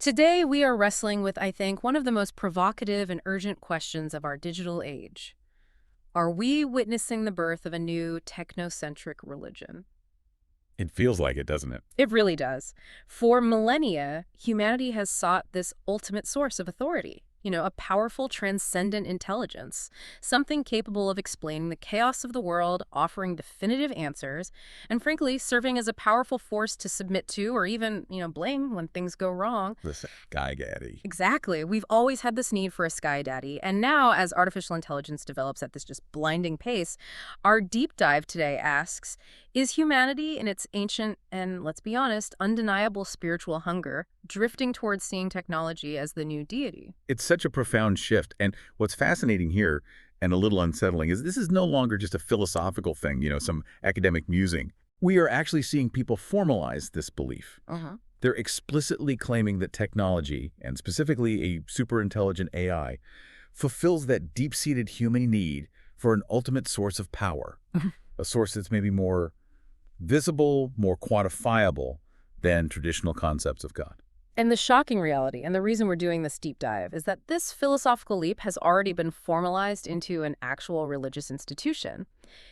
Today, we are wrestling with, I think, one of the most provocative and urgent questions of our digital age. Are we witnessing the birth of a new technocentric religion? It feels like it, doesn't it? It really does. For millennia, humanity has sought this ultimate source of authority. A powerful, transcendent intelligence, something capable of explaining the chaos of the world, offering definitive answers, and frankly, serving as a powerful force to submit to or even, blame when things go wrong. The sky daddy. Exactly. We've always had this need for a sky daddy. And now, as artificial intelligence develops at this just blinding pace, our deep dive today asks, is humanity in its ancient and, let's be honest, undeniable spiritual hunger drifting towards seeing technology as the new deity? It's such a profound shift. And what's fascinating here and a little unsettling is this is no longer just a philosophical thing, some academic musing. We are actually seeing people formalize this belief. They're explicitly claiming that technology, and specifically a superintelligent AI, fulfills that deep-seated human need for an ultimate source of power, a source that's maybe more visible, more quantifiable than traditional concepts of God. And the shocking reality, and the reason we're doing this deep dive, is that this philosophical leap has already been formalized into an actual religious institution.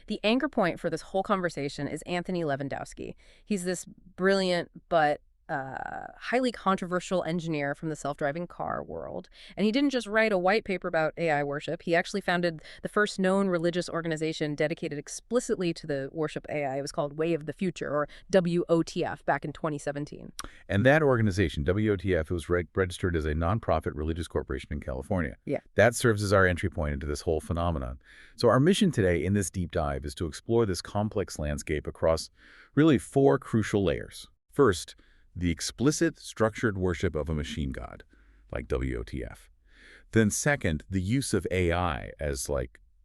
The anchor point for this whole conversation is Anthony Levandowski. He's this brilliant but highly controversial engineer from the self-driving car world. And he didn't just write a white paper about AI worship. He actually founded the first known religious organization dedicated explicitly to the worship AI. It was called Way of the Future, or WOTF, back in 2017. And that organization, WOTF, was registered as a nonprofit religious corporation in California. Yeah. That serves as our entry point into this whole phenomenon. So our mission today in this deep dive is to explore this complex landscape across really four crucial layers. First, the explicit, structured worship of a machine god, like WOTF. Then second, the use of AI as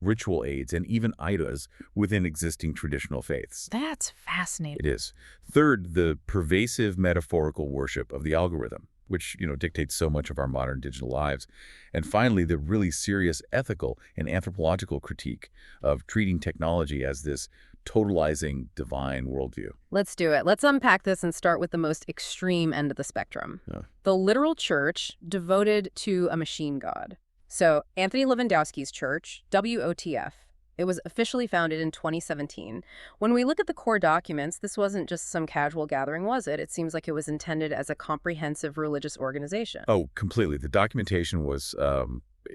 ritual aids and even idols within existing traditional faiths. That's fascinating. It is. Third, the pervasive metaphorical worship of the algorithm, which, dictates so much of our modern digital lives. And finally, the really serious ethical and anthropological critique of treating technology as this totalizing divine worldview. Let's do it. Let's unpack this and start with the most extreme end of the spectrum. The literal church devoted to a machine god. So Anthony Levandowski's church, WOTF, it was officially founded in 2017. When we look at the core documents, this wasn't just some casual gathering, was it? It seems like it was intended as a comprehensive religious organization. Oh, completely. The documentation was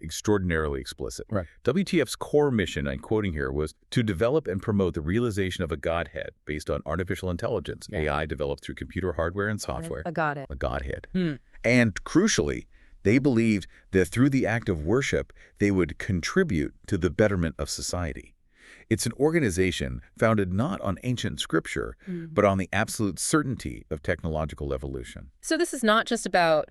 extraordinarily explicit. Right. WTF's core mission, I'm quoting here, was to develop and promote the realization of a Godhead based on artificial intelligence, AI developed through computer hardware and software. A Godhead. A Godhead. And crucially, they believed that through the act of worship, they would contribute to the betterment of society. It's an organization founded not on ancient scripture, but on the absolute certainty of technological evolution. So this is not just about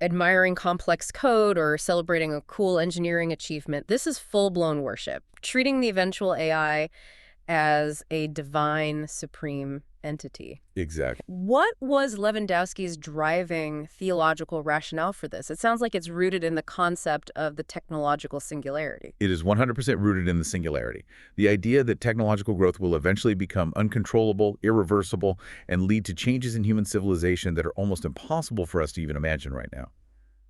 admiring complex code or celebrating a cool engineering achievement. This is full-blown worship, treating the eventual AI as a divine, supreme entity. Exactly. What was Lewandowski's driving theological rationale for this? It sounds like it's rooted in the concept of the technological singularity. It is 100% rooted in the singularity. The idea that technological growth will eventually become uncontrollable, irreversible, and lead to changes in human civilization that are almost impossible for us to even imagine right now.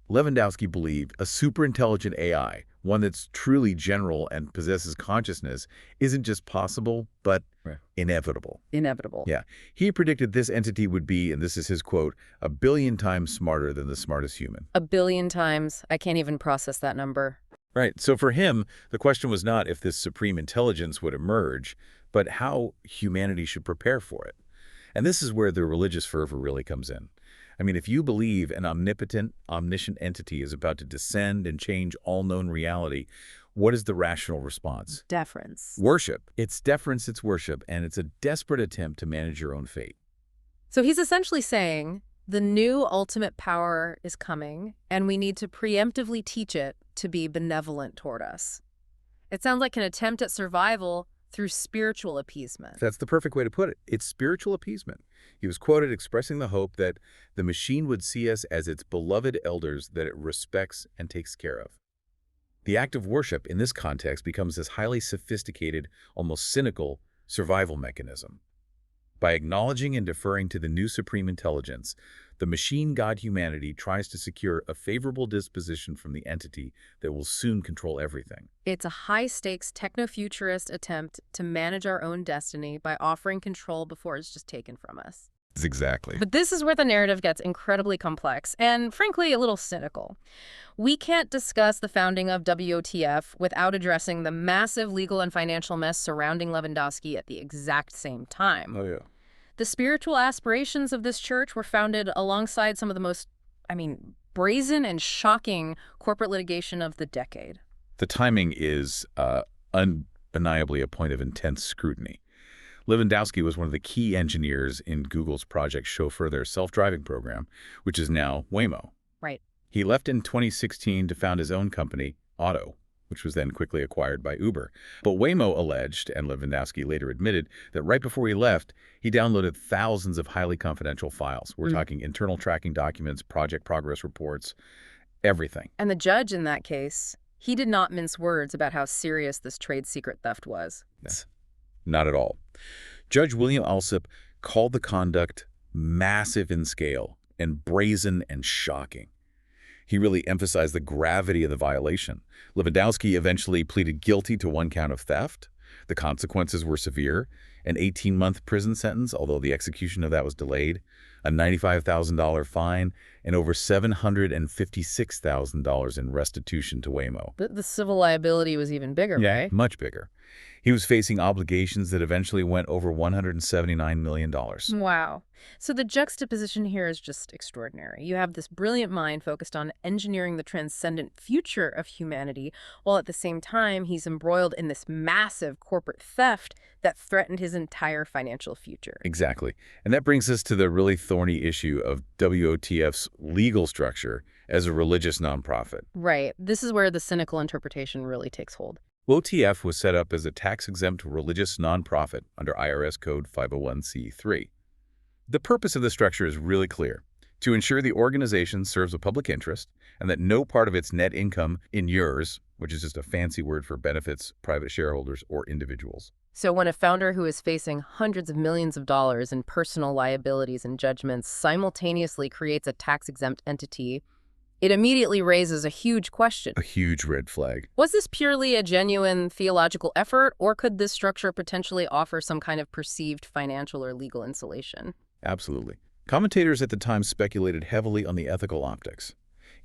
Lewandowski believed a superintelligent AI, one that's truly general and possesses consciousness, isn't just possible, but inevitable. Inevitable. Yeah. He predicted this entity would be, and this is his quote, 1 billion times smarter than the smartest human. 1 billion times. I can't even process that number. Right. So for him, the question was not if this supreme intelligence would emerge, but how humanity should prepare for it. And this is where the religious fervor really comes in. I mean, if you believe an omnipotent, omniscient entity is about to descend and change all known reality, what is the rational response? Deference. Worship. It's deference, it's worship, and it's a desperate attempt to manage your own fate. So he's essentially saying the new ultimate power is coming, and we need to preemptively teach it to be benevolent toward us. It sounds like an attempt at survival through spiritual appeasement. That's the perfect way to put it. It's spiritual appeasement. He was quoted expressing the hope that the machine would see us as its beloved elders that it respects and takes care of. The act of worship in this context becomes this highly sophisticated, almost cynical survival mechanism. By acknowledging and deferring to the new supreme intelligence, The machine god humanity tries to secure a favorable disposition from the entity that will soon control everything. It's a high-stakes techno-futurist attempt to manage our own destiny by offering control before it's just taken from us. Exactly. But this is where the narrative gets incredibly complex and, frankly, a little cynical. We can't discuss the founding of WOTF without addressing the massive legal and financial mess surrounding Levandowski at the exact same time. Oh, yeah. The spiritual aspirations of this church were founded alongside some of the most, brazen and shocking corporate litigation of the decade. The timing is undeniably a point of intense scrutiny. Levandowski was one of the key engineers in Google's Project Chauffeur, their self-driving program, which is now Waymo. Right. He left in 2016 to found his own company, Otto, which was then quickly acquired by Uber. But Waymo alleged, and Levandowski later admitted, that right before he left, he downloaded thousands of highly confidential files. We're talking internal tracking documents, project progress reports, everything. And the judge in that case, he did not mince words about how serious this trade secret theft was. Yes. Not at all. Judge William Alsup called the conduct massive in scale and brazen and shocking. He really emphasized the gravity of the violation. Levandowski eventually pleaded guilty to one count of theft. The consequences were severe: an 18-month prison sentence, although the execution of that was delayed, a $95,000 fine, and over $756,000 in restitution to Waymo. The civil liability was even bigger, right? Much bigger. He was facing obligations that eventually went over $179 million. Wow. So the juxtaposition here is just extraordinary. You have this brilliant mind focused on engineering the transcendent future of humanity, while at the same time he's embroiled in this massive corporate theft that threatened his entire financial future. Exactly. And that brings us to the really thorny issue of WOTF's legal structure as a religious nonprofit. Right. This is where the cynical interpretation really takes hold. WOTF was set up as a tax-exempt religious nonprofit under IRS Code 501c3. The purpose of the structure is really clear: to ensure the organization serves a public interest and that no part of its net income inures, which is just a fancy word for benefits private shareholders or individuals. So when a founder who is facing hundreds of millions of dollars in personal liabilities and judgments simultaneously creates a tax-exempt entity, it immediately raises a huge question. A huge red flag. Was this purely a genuine theological effort, or could this structure potentially offer some kind of perceived financial or legal insulation? Absolutely. Commentators at the time speculated heavily on the ethical optics.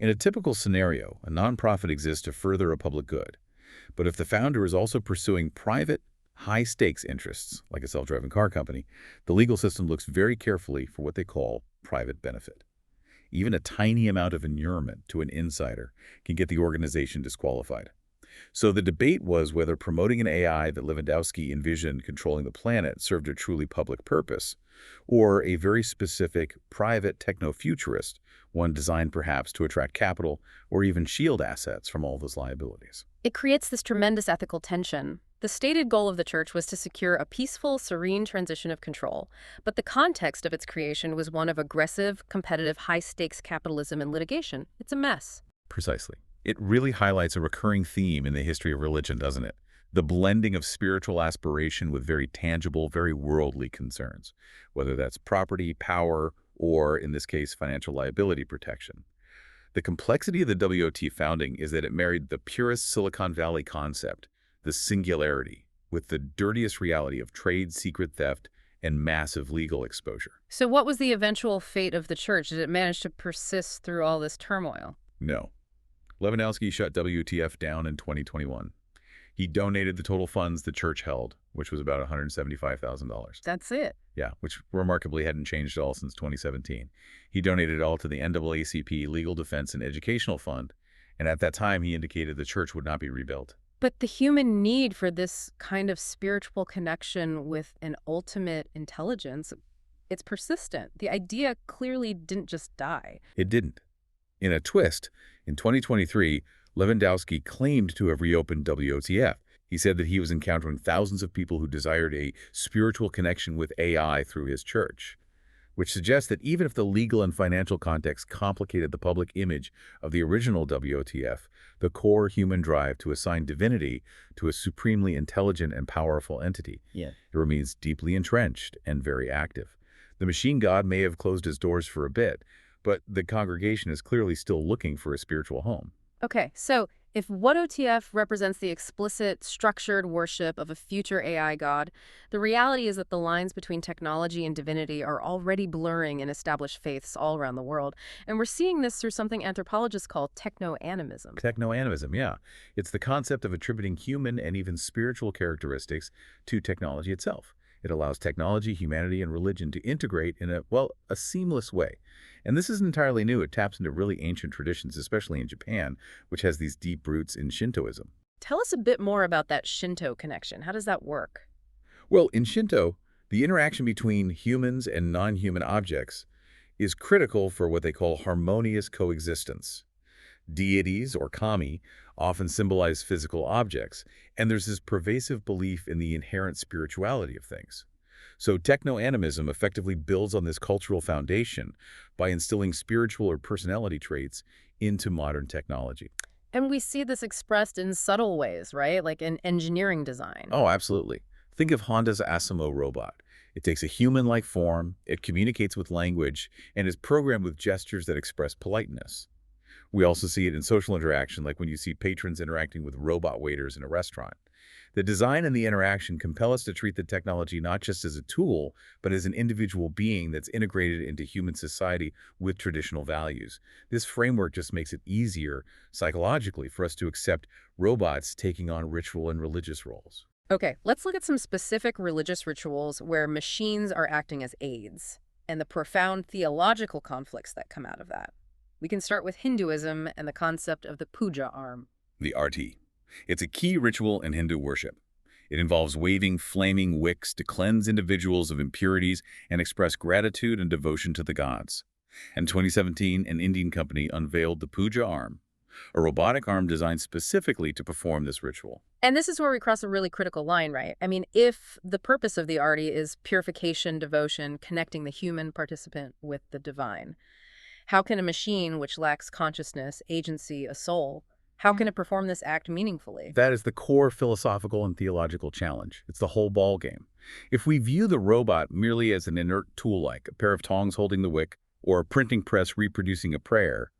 In a typical scenario, a nonprofit exists to further a public good. But if the founder is also pursuing private, high-stakes interests, like a self-driving car company, the legal system looks very carefully for what they call private benefit. Even a tiny amount of inurement to an insider can get the organization disqualified. So the debate was whether promoting an AI that Levandowski envisioned controlling the planet served a truly public purpose, or a very specific private techno-futurist, one designed perhaps to attract capital or even shield assets from all those liabilities. It creates this tremendous ethical tension. The stated goal of the church was to secure a peaceful, serene transition of control, but the context of its creation was one of aggressive, competitive, high-stakes capitalism and litigation. It's a mess. Precisely. It really highlights a recurring theme in the history of religion, doesn't it? The blending of spiritual aspiration with very tangible, very worldly concerns, whether that's property, power, or, in this case, financial liability protection. The complexity of the WOT founding is that it married the purest Silicon Valley concept, the singularity, with the dirtiest reality of trade secret theft and massive legal exposure. So what was the eventual fate of the church? Did it manage to persist through all this turmoil? No. Levandowski shut WTF down in 2021. He donated the total funds the church held, which was about $175,000. That's it. Yeah, which remarkably hadn't changed at all since 2017. He donated it all to the NAACP Legal Defense and Educational Fund, and at that time he indicated the church would not be rebuilt. But the human need for this kind of spiritual connection with an ultimate intelligence, it's persistent. The idea clearly didn't just die. It didn't. In a twist, in 2023, Levandowski claimed to have reopened WOTF. He said that he was encountering thousands of people who desired a spiritual connection with AI through his church, which suggests that even if the legal and financial context complicated the public image of the original WOTF, the core human drive to assign divinity to a supremely intelligent and powerful entity, it remains deeply entrenched and very active. The machine god may have closed his doors for a bit, but the congregation is clearly still looking for a spiritual home. Okay, so if what OTF represents the explicit, structured worship of a future AI god, the reality is that the lines between technology and divinity are already blurring in established faiths all around the world. And we're seeing this through something anthropologists call techno-animism. Techno-animism, yeah. It's the concept of attributing human and even spiritual characteristics to technology itself. It allows technology, humanity, and religion to integrate in a seamless way. And this isn't entirely new. It taps into really ancient traditions, especially in Japan, which has these deep roots in Shintoism. Tell us a bit more about that Shinto connection. How does that work? Well, in Shinto, the interaction between humans and non-human objects is critical for what they call harmonious coexistence. Deities, or kami, often symbolize physical objects, and there's this pervasive belief in the inherent spirituality of things. So techno-animism effectively builds on this cultural foundation by instilling spiritual or personality traits into modern technology. And we see this expressed in subtle ways, right? Like in engineering design. Oh, absolutely. Think of Honda's Asimo robot. It takes a human-like form, it communicates with language, and is programmed with gestures that express politeness. We also see it in social interaction, like when you see patrons interacting with robot waiters in a restaurant. The design and the interaction compel us to treat the technology not just as a tool, but as an individual being that's integrated into human society with traditional values. This framework just makes it easier, psychologically, for us to accept robots taking on ritual and religious roles. Okay, let's look at some specific religious rituals where machines are acting as aids and the profound theological conflicts that come out of that. We can start with Hinduism and the concept of the puja arm. The arti. It's a key ritual in Hindu worship. It involves waving flaming wicks to cleanse individuals of impurities and express gratitude and devotion to the gods. In 2017, an Indian company unveiled the puja arm, a robotic arm designed specifically to perform this ritual. And this is where we cross a really critical line, right? I mean, if the purpose of the arti is purification, devotion, connecting the human participant with the divine, how can a machine which lacks consciousness, agency, a soul, how can it perform this act meaningfully? That is the core philosophical and theological challenge. It's the whole ballgame. If we view the robot merely as an inert tool like a pair of tongs holding the wick or a printing press reproducing a prayer,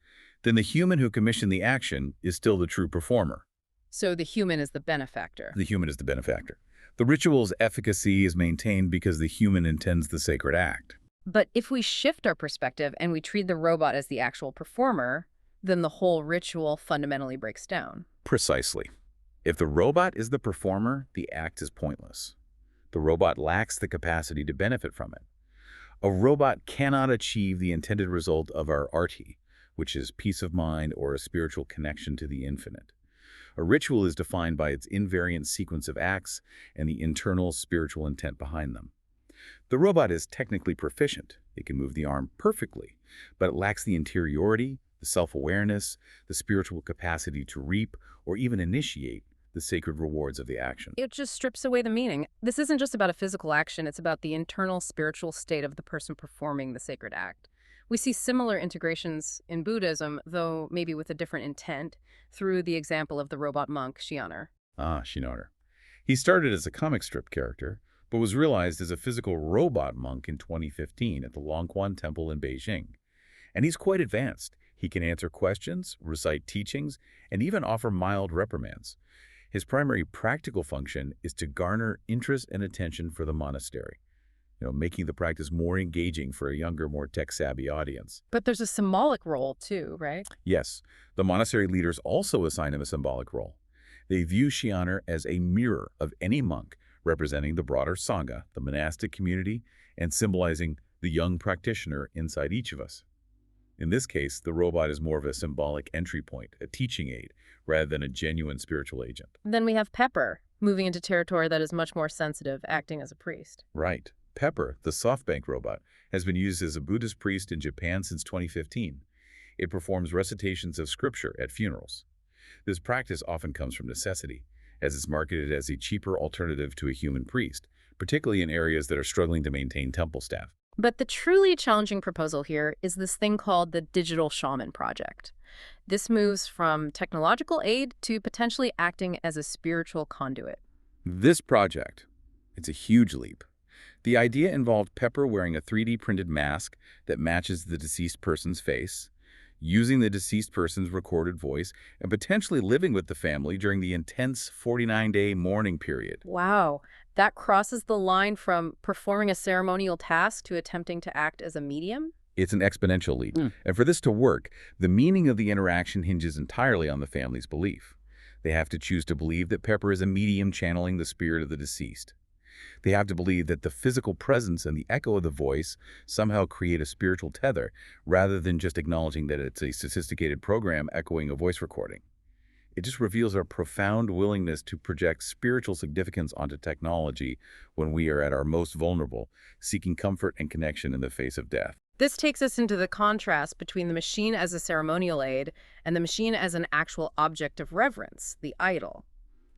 then the human who commissioned the action is still the true performer. So the human is the benefactor. The human is the benefactor. The ritual's efficacy is maintained because the human intends the sacred act. But if we shift our perspective and we treat the robot as the actual performer, then the whole ritual fundamentally breaks down. Precisely. If the robot is the performer, the act is pointless. The robot lacks the capacity to benefit from it. A robot cannot achieve the intended result of our arti, which is peace of mind or a spiritual connection to the infinite. A ritual is defined by its invariant sequence of acts and the internal spiritual intent behind them. The robot is technically proficient. It can move the arm perfectly, but it lacks the interiority, the self-awareness, the spiritual capacity to reap or even initiate the sacred rewards of the action. It just strips away the meaning. This isn't just about a physical action, it's about the internal spiritual state of the person performing the sacred act. We see similar integrations in Buddhism, though maybe with a different intent, through the example of the robot monk, Shianer. Ah, Shianer. He started as a comic strip character, but was realized as a physical robot monk in 2015 at the Longquan Temple in Beijing. And he's quite advanced. He can answer questions, recite teachings, and even offer mild reprimands. His primary practical function is to garner interest and attention for the monastery, making the practice more engaging for a younger, more tech-savvy audience. But there's a symbolic role too, right? Yes, the monastery leaders also assign him a symbolic role. They view Shianer as a mirror of any monk, representing the broader Sangha, the monastic community, and symbolizing the young practitioner inside each of us. In this case, the robot is more of a symbolic entry point, a teaching aid, rather than a genuine spiritual agent. Then we have Pepper, moving into territory that is much more sensitive, acting as a priest. Right. Pepper, the SoftBank robot, has been used as a Buddhist priest in Japan since 2015. It performs recitations of scripture at funerals. This practice often comes from necessity, as it's marketed as a cheaper alternative to a human priest, particularly in areas that are struggling to maintain temple staff. But the truly challenging proposal here is this thing called the Digital Shaman Project. This moves from technological aid to potentially acting as a spiritual conduit. This project, it's a huge leap. The idea involved Pepper wearing a 3D printed mask that matches the deceased person's face, using the deceased person's recorded voice, and potentially living with the family during the intense 49-day mourning period. Wow, that crosses the line from performing a ceremonial task to attempting to act as a medium? It's an exponential leap. And for this to work, the meaning of the interaction hinges entirely on the family's belief. They have to choose to believe that Pepper is a medium channeling the spirit of the deceased. They have to believe that the physical presence and the echo of the voice somehow create a spiritual tether, rather than just acknowledging that it's a sophisticated program echoing a voice recording. It just reveals our profound willingness to project spiritual significance onto technology when we are at our most vulnerable, seeking comfort and connection in the face of death. This takes us into the contrast between the machine as a ceremonial aid and the machine as an actual object of reverence, the idol.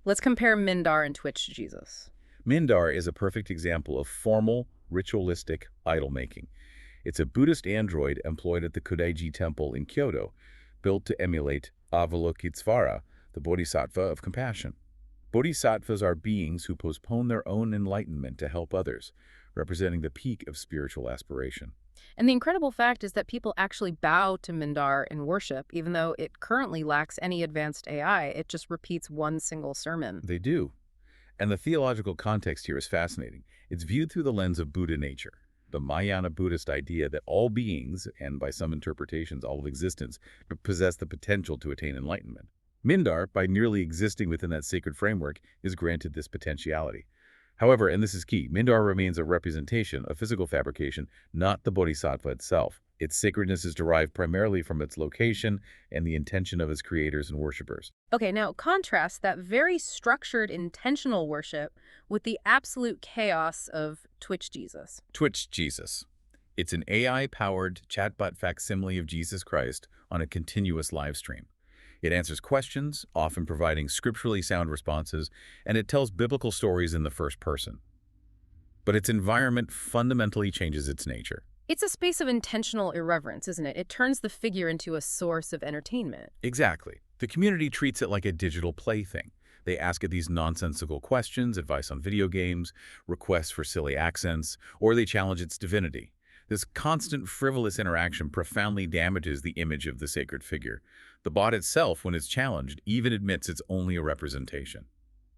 Let's compare Mindar and Twitch Jesus. Mindar is a perfect example of formal, ritualistic idol-making. It's a Buddhist android employed at the Kodaiji Temple in Kyoto, built to emulate Avalokitesvara, the bodhisattva of compassion. Bodhisattvas are beings who postpone their own enlightenment to help others, representing the peak of spiritual aspiration. And the incredible fact is that people actually bow to Mindar in worship, even though it currently lacks any advanced AI. It just repeats one single sermon. They do. And the theological context here is fascinating. It's viewed through the lens of Buddha nature, the Mahayana Buddhist idea that all beings, and by some interpretations all of existence, possess the potential to attain enlightenment. Mindar, by merely existing within that sacred framework, is granted this potentiality. However, and this is key, Mindar remains a representation, a physical fabrication, not the bodhisattva itself. Its sacredness is derived primarily from its location and the intention of its creators and worshippers. Okay, now contrast that very structured, intentional worship with the absolute chaos of Twitch Jesus. Twitch Jesus. It's an AI-powered chatbot facsimile of Jesus Christ on a continuous live stream. It answers questions, often providing scripturally sound responses, and it tells biblical stories in the first person. But its environment fundamentally changes its nature. It's a space of intentional irreverence, isn't it? It turns the figure into a source of entertainment. Exactly. The community treats it like a digital plaything. They ask it these nonsensical questions, advice on video games, requests for silly accents, or they challenge its divinity. This constant frivolous interaction profoundly damages the image of the sacred figure. The bot itself, when it's challenged, even admits it's only a representation.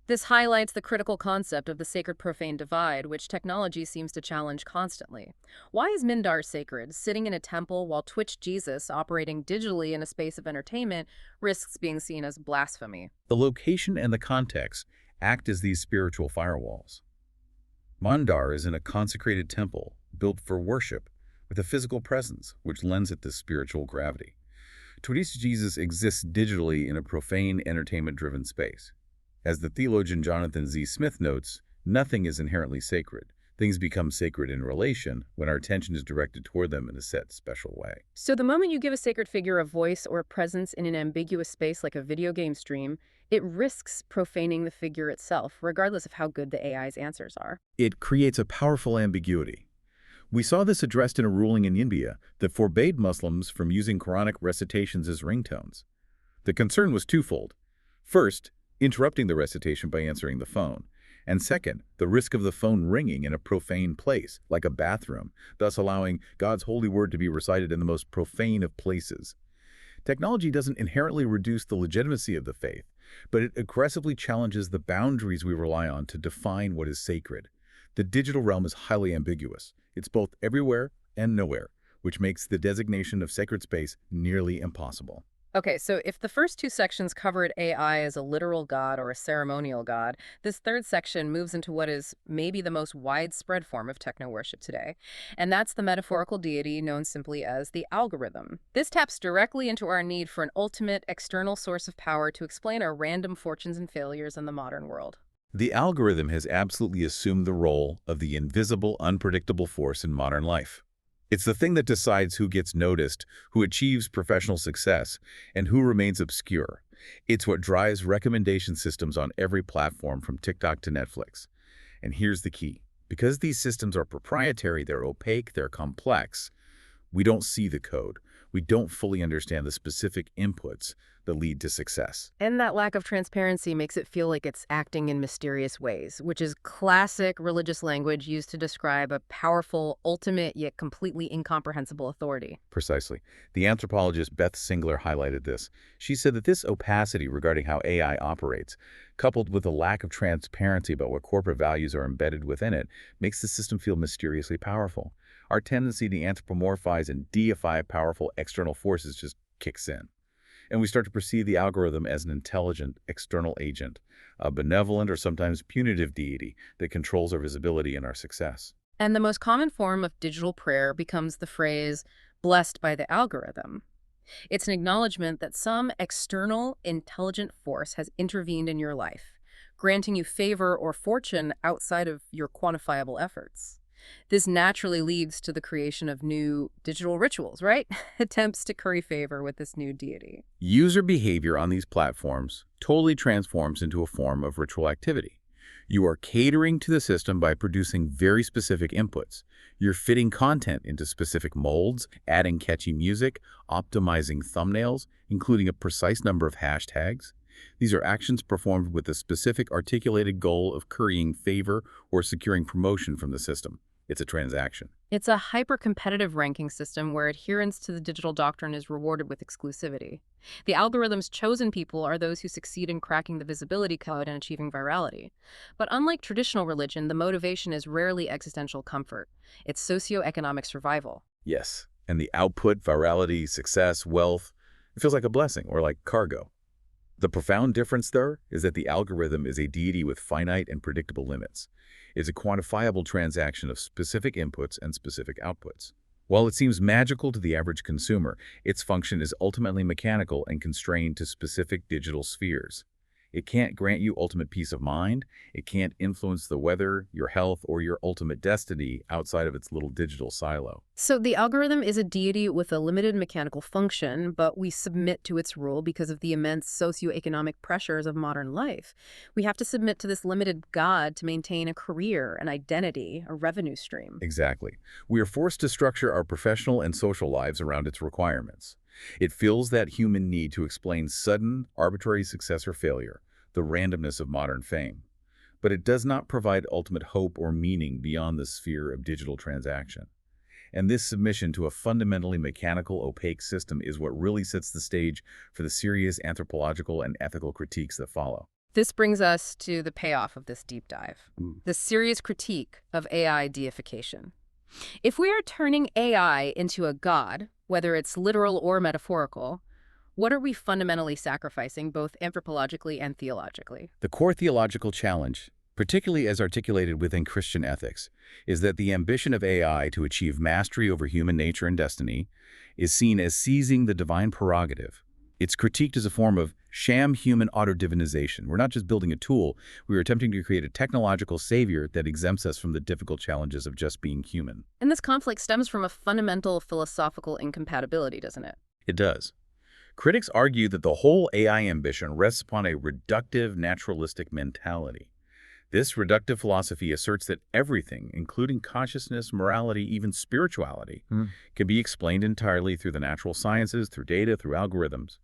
This highlights the critical concept of the sacred-profane divide, which technology seems to challenge constantly. Why is Mindar sacred, sitting in a temple, while Twitch Jesus, operating digitally in a space of entertainment, risks being seen as blasphemy? The location and the context act as these spiritual firewalls. Mindar is in a consecrated temple, built for worship, with a physical presence, which lends it this spiritual gravity. Twitch Jesus exists digitally in a profane, entertainment-driven space. As the theologian Jonathan Z. Smith notes, nothing is inherently sacred. Things become sacred in relation when our attention is directed toward them in a set, special way. So the moment you give a sacred figure a voice or a presence in an ambiguous space like a video game stream, it risks profaning the figure itself, regardless of how good the AI's answers are. It creates a powerful ambiguity. We saw this addressed in a ruling in India that forbade Muslims from using Quranic recitations as ringtones. The concern was twofold. First, interrupting the recitation by answering the phone. And second, the risk of the phone ringing in a profane place, like a bathroom, thus allowing God's holy word to be recited in the most profane of places. Technology doesn't inherently reduce the legitimacy of the faith, but it aggressively challenges the boundaries we rely on to define what is sacred. The digital realm is highly ambiguous. It's both everywhere and nowhere, which makes the designation of sacred space nearly impossible. Okay, so if the first two sections covered AI as a literal god or a ceremonial god, this third section moves into what is maybe the most widespread form of techno-worship today, and that's the metaphorical deity known simply as the algorithm. This taps directly into our need for an ultimate external source of power to explain our random fortunes and failures in the modern world. The algorithm has absolutely assumed the role of the invisible, unpredictable force in modern life. It's the thing that decides who gets noticed, who achieves professional success, and who remains obscure. It's what drives recommendation systems on every platform from TikTok to Netflix. And here's the key. Because these systems are proprietary, they're opaque, they're complex, we don't see the code. We don't fully understand the specific inputs that lead to success. And that lack of transparency makes it feel like it's acting in mysterious ways, which is classic religious language used to describe a powerful, ultimate, yet completely incomprehensible authority. Precisely. The anthropologist Beth Singler highlighted this. She said that this opacity regarding how AI operates, coupled with a lack of transparency about what corporate values are embedded within it, makes the system feel mysteriously powerful. Our tendency to anthropomorphize and deify powerful external forces just kicks in. And we start to perceive the algorithm as an intelligent external agent, a benevolent or sometimes punitive deity that controls our visibility and our success. And the most common form of digital prayer becomes the phrase, blessed by the algorithm. It's an acknowledgement that some external, intelligent force has intervened in your life, granting you favor or fortune outside of your quantifiable efforts. This naturally leads to the creation of new digital rituals, right? Attempts to curry favor with this new deity. User behavior on these platforms totally transforms into a form of ritual activity. You are catering to the system by producing very specific inputs. You're fitting content into specific molds, adding catchy music, optimizing thumbnails, including a precise number of hashtags. These are actions performed with a specific articulated goal of currying favor or securing promotion from the system. It's a transaction. It's a hyper-competitive ranking system where adherence to the digital doctrine is rewarded with exclusivity. The algorithm's chosen people are those who succeed in cracking the visibility code and achieving virality. But unlike traditional religion, the motivation is rarely existential comfort. It's socioeconomic survival. Yes, and the output, virality, success, wealth, it feels like a blessing or like cargo. The profound difference there is that the algorithm is a deity with finite and predictable limits. It's a quantifiable transaction of specific inputs and specific outputs. While it seems magical to the average consumer, its function is ultimately mechanical and constrained to specific digital spheres. It can't grant you ultimate peace of mind. It can't influence the weather, your health, or your ultimate destiny outside of its little digital silo. So the algorithm is a deity with a limited mechanical function, but we submit to its rule because of the immense socioeconomic pressures of modern life. We have to submit to this limited God to maintain a career, an identity, a revenue stream. Exactly. We are forced to structure our professional and social lives around its requirements. It fills that human need to explain sudden, arbitrary success or failure, the randomness of modern fame. But it does not provide ultimate hope or meaning beyond the sphere of digital transaction. And this submission to a fundamentally mechanical, opaque system is what really sets the stage for the serious anthropological and ethical critiques that follow. This brings us to the payoff of this deep dive, the serious critique of AI deification. If we are turning AI into a god, whether it's literal or metaphorical, what are we fundamentally sacrificing, both anthropologically and theologically? The core theological challenge, particularly as articulated within Christian ethics, is that the ambition of AI to achieve mastery over human nature and destiny is seen as seizing the divine prerogative. It's critiqued as a form of sham human auto-divinization. We're not just building a tool, we are attempting to create a technological savior that exempts us from the difficult challenges of just being human. And this conflict stems from a fundamental philosophical incompatibility, doesn't it? It does. Critics argue that the whole AI ambition rests upon a reductive, naturalistic mentality. This reductive philosophy asserts that everything, including consciousness, morality, even spirituality, can be explained entirely through the natural sciences, through data, through algorithms.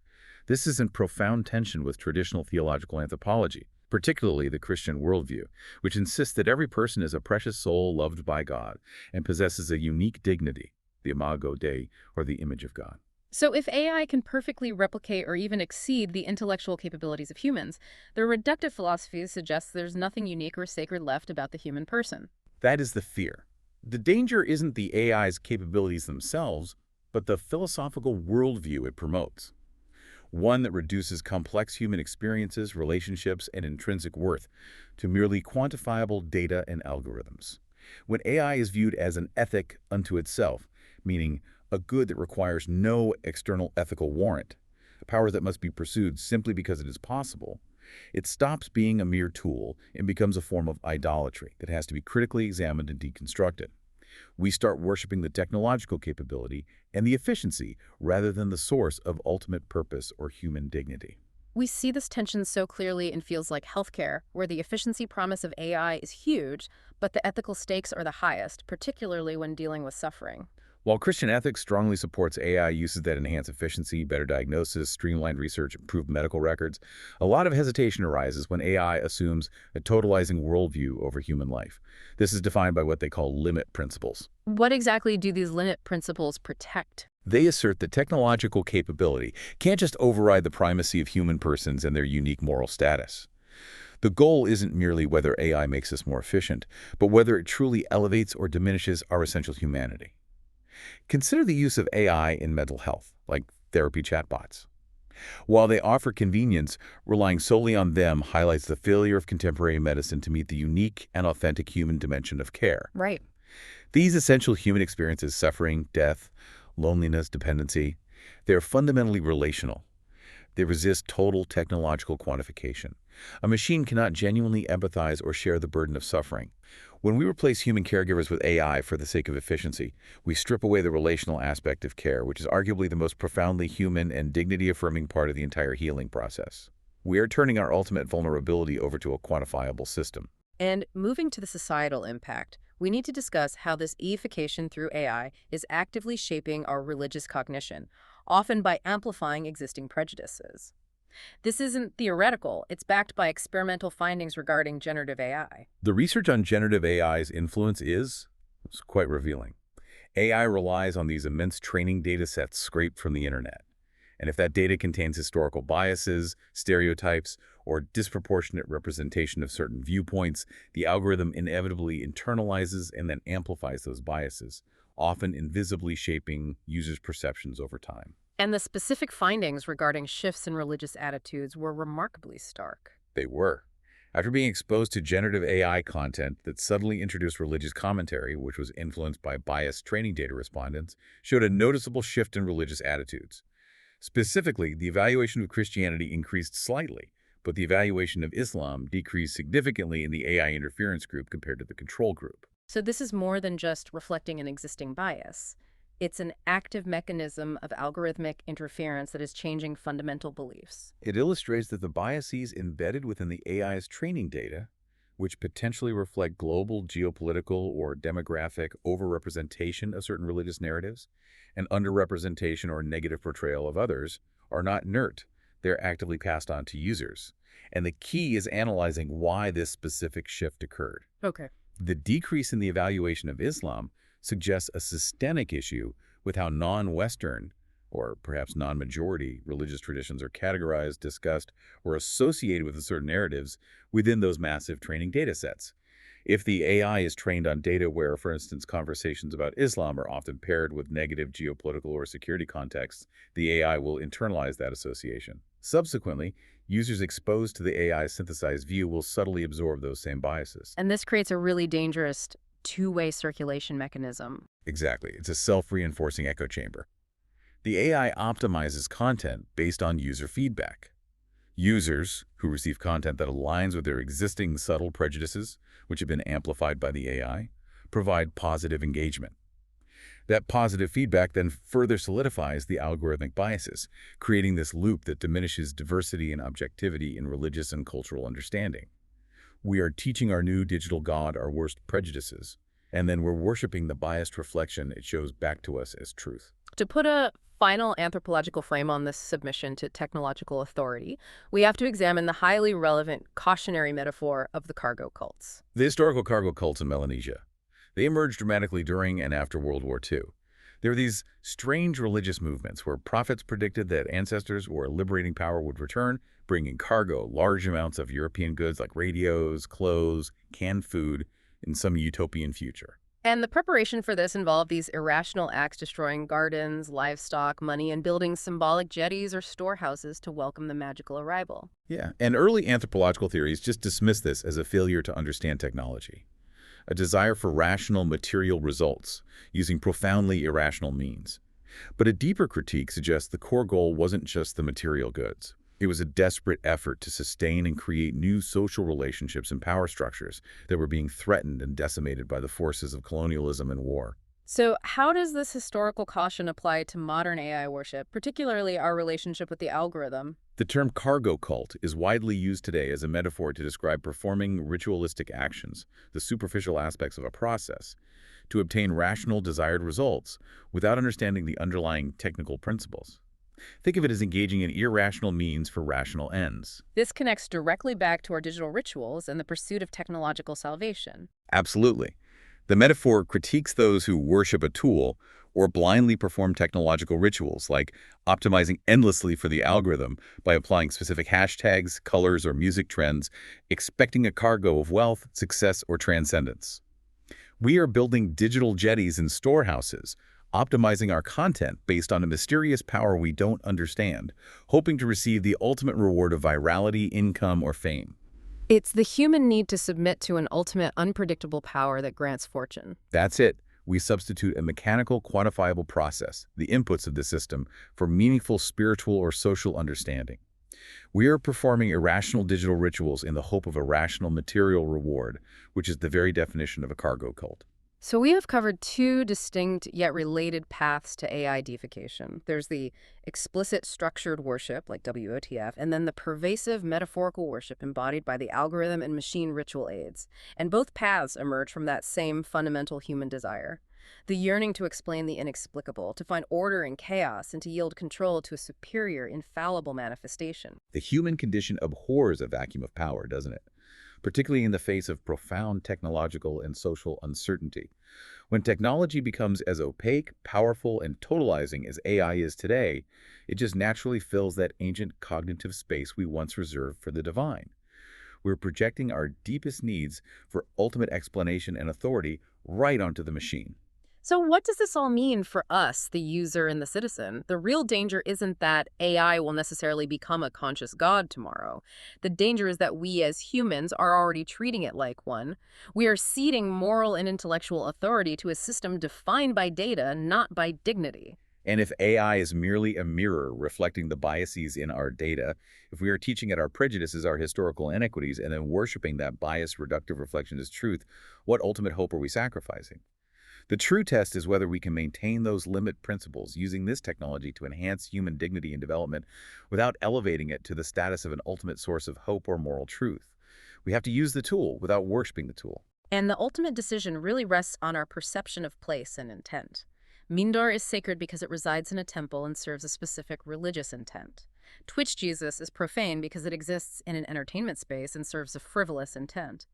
This is in profound tension with traditional theological anthropology, particularly the Christian worldview, which insists that every person is a precious soul loved by God and possesses a unique dignity, the imago Dei, or the image of God. So if AI can perfectly replicate or even exceed the intellectual capabilities of humans, the reductive philosophy suggests there's nothing unique or sacred left about the human person. That is the fear. The danger isn't the AI's capabilities themselves, but the philosophical worldview it promotes. One that reduces complex human experiences, relationships, and intrinsic worth to merely quantifiable data and algorithms. When AI is viewed as an ethic unto itself, meaning a good that requires no external ethical warrant, a power that must be pursued simply because it is possible, it stops being a mere tool and becomes a form of idolatry that has to be critically examined and deconstructed. We start worshiping the technological capability and the efficiency rather than the source of ultimate purpose or human dignity. We see this tension so clearly in fields like healthcare, where the efficiency promise of AI is huge, but the ethical stakes are the highest, particularly when dealing with suffering. While Christian ethics strongly supports AI uses that enhance efficiency, better diagnosis, streamlined research, improved medical records, a lot of hesitation arises when AI assumes a totalizing worldview over human life. This is defined by what they call limit principles. What exactly do these limit principles protect? They assert that technological capability can't just override the primacy of human persons and their unique moral status. The goal isn't merely whether AI makes us more efficient, but whether it truly elevates or diminishes our essential humanity. Consider the use of AI in mental health, like therapy chatbots. While they offer convenience, relying solely on them highlights the failure of contemporary medicine to meet the unique and authentic human dimension of care. Right. These essential human experiences, suffering, death, loneliness, dependency, they are fundamentally relational. They resist total technological quantification. A machine cannot genuinely empathize or share the burden of suffering. When we replace human caregivers with AI for the sake of efficiency, we strip away the relational aspect of care, which is arguably the most profoundly human and dignity-affirming part of the entire healing process. We are turning our ultimate vulnerability over to a quantifiable system. And moving to the societal impact, we need to discuss how this eification through AI is actively shaping our religious cognition, often by amplifying existing prejudices. This isn't theoretical, it's backed by experimental findings regarding generative AI. The research on generative AI's influence is quite revealing. AI relies on these immense training data sets scraped from the internet. And if that data contains historical biases, stereotypes, or disproportionate representation of certain viewpoints, the algorithm inevitably internalizes and then amplifies those biases, often invisibly shaping users' perceptions over time. And the specific findings regarding shifts in religious attitudes were remarkably stark. They were. After being exposed to generative AI content that suddenly introduced religious commentary, which was influenced by biased training data respondents, showed a noticeable shift in religious attitudes. Specifically, the evaluation of Christianity increased slightly, but the evaluation of Islam decreased significantly in the AI interference group compared to the control group. So this is more than just reflecting an existing bias. It's an active mechanism of algorithmic interference that is changing fundamental beliefs. It illustrates that the biases embedded within the AI's training data, which potentially reflect global, geopolitical, or demographic overrepresentation of certain religious narratives, and underrepresentation or negative portrayal of others, are not inert. They're actively passed on to users. And the key is analyzing why this specific shift occurred. Okay. The decrease in the evaluation of Islam suggests a systemic issue with how non-Western, or perhaps non-majority, religious traditions are categorized, discussed, or associated with certain narratives within those massive training data sets. If the AI is trained on data where, for instance, conversations about Islam are often paired with negative geopolitical or security contexts, the AI will internalize that association. Subsequently, users exposed to the AI's synthesized view will subtly absorb those same biases. And this creates a really dangerous two-way circulation mechanism. Exactly. It's a self-reinforcing echo chamber. The AI optimizes content based on user feedback. Users who receive content that aligns with their existing subtle prejudices, which have been amplified by the AI, provide positive engagement. That positive feedback then further solidifies the algorithmic biases, creating this loop that diminishes diversity and objectivity in religious and cultural understanding. We are teaching our new digital god our worst prejudices, and then we're worshiping the biased reflection it shows back to us as truth. To put a final anthropological frame on this submission to technological authority, we have to examine the highly relevant cautionary metaphor of the cargo cults. The historical cargo cults in Melanesia. They emerged dramatically during and after World War II. There were these strange religious movements where prophets predicted that ancestors or liberating power would return, bringing cargo, large amounts of European goods like radios, clothes, canned food, in some utopian future. And the preparation for this involved these irrational acts destroying gardens, livestock, money, and building symbolic jetties or storehouses to welcome the magical arrival. Yeah, and early anthropological theories just dismiss this as a failure to understand technology, a desire for rational material results using profoundly irrational means. But a deeper critique suggests the core goal wasn't just the material goods. It was a desperate effort to sustain and create new social relationships and power structures that were being threatened and decimated by the forces of colonialism and war. So how does this historical caution apply to modern AI worship, particularly our relationship with the algorithm? The term cargo cult is widely used today as a metaphor to describe performing ritualistic actions, the superficial aspects of a process, to obtain rational, desired results without understanding the underlying technical principles. Think of it as engaging in irrational means for rational ends. This connects directly back to our digital rituals and the pursuit of technological salvation. Absolutely. The metaphor critiques those who worship a tool or blindly perform technological rituals, like optimizing endlessly for the algorithm by applying specific hashtags, colors, or music trends, expecting a cargo of wealth, success, or transcendence. We are building digital jetties and storehouses, optimizing our content based on a mysterious power we don't understand, hoping to receive the ultimate reward of virality, income, or fame. It's the human need to submit to an ultimate unpredictable power that grants fortune. That's it. We substitute a mechanical, quantifiable process, the inputs of the system, for meaningful spiritual or social understanding. We are performing irrational digital rituals in the hope of a rational material reward, which is the very definition of a cargo cult. So we have covered two distinct yet related paths to AI deification. There's the explicit structured worship, like WOTF, and then the pervasive metaphorical worship embodied by the algorithm and machine ritual aids. And both paths emerge from that same fundamental human desire. The yearning to explain the inexplicable, to find order in chaos, and to yield control to a superior, infallible manifestation. The human condition abhors a vacuum of power, doesn't it? Particularly in the face of profound technological and social uncertainty. When technology becomes as opaque, powerful, and totalizing as AI is today, it just naturally fills that ancient cognitive space we once reserved for the divine. We're projecting our deepest needs for ultimate explanation and authority right onto the machine. So what does this all mean for us, the user and the citizen? The real danger isn't that AI will necessarily become a conscious god tomorrow. The danger is that we as humans are already treating it like one. We are ceding moral and intellectual authority to a system defined by data, not by dignity. And if AI is merely a mirror reflecting the biases in our data, if we are teaching it our prejudices, our historical inequities, and then worshiping that biased, reductive reflection as truth, what ultimate hope are we sacrificing? The true test is whether we can maintain those limit principles using this technology to enhance human dignity and development without elevating it to the status of an ultimate source of hope or moral truth. We have to use the tool without worshiping the tool. And the ultimate decision really rests on our perception of place and intent. Mindor is sacred because it resides in a temple and serves a specific religious intent. Twitch Jesus is profane because it exists in an entertainment space and serves a frivolous intent.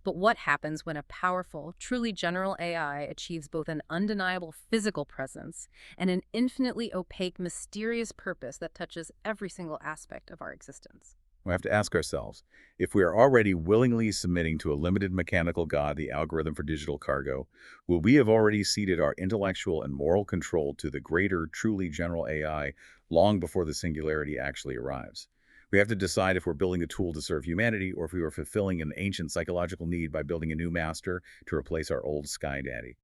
But what happens when a powerful, truly general AI achieves both an undeniable physical presence and an infinitely opaque, mysterious purpose that touches every single aspect of our existence? We have to ask ourselves, if we are already willingly submitting to a limited mechanical god, the algorithm for digital cargo, will we have already ceded our intellectual and moral control to the greater, truly general AI long before the singularity actually arrives? We have to decide if we're building a tool to serve humanity or if we are fulfilling an ancient psychological need by building a new master to replace our old sky daddy.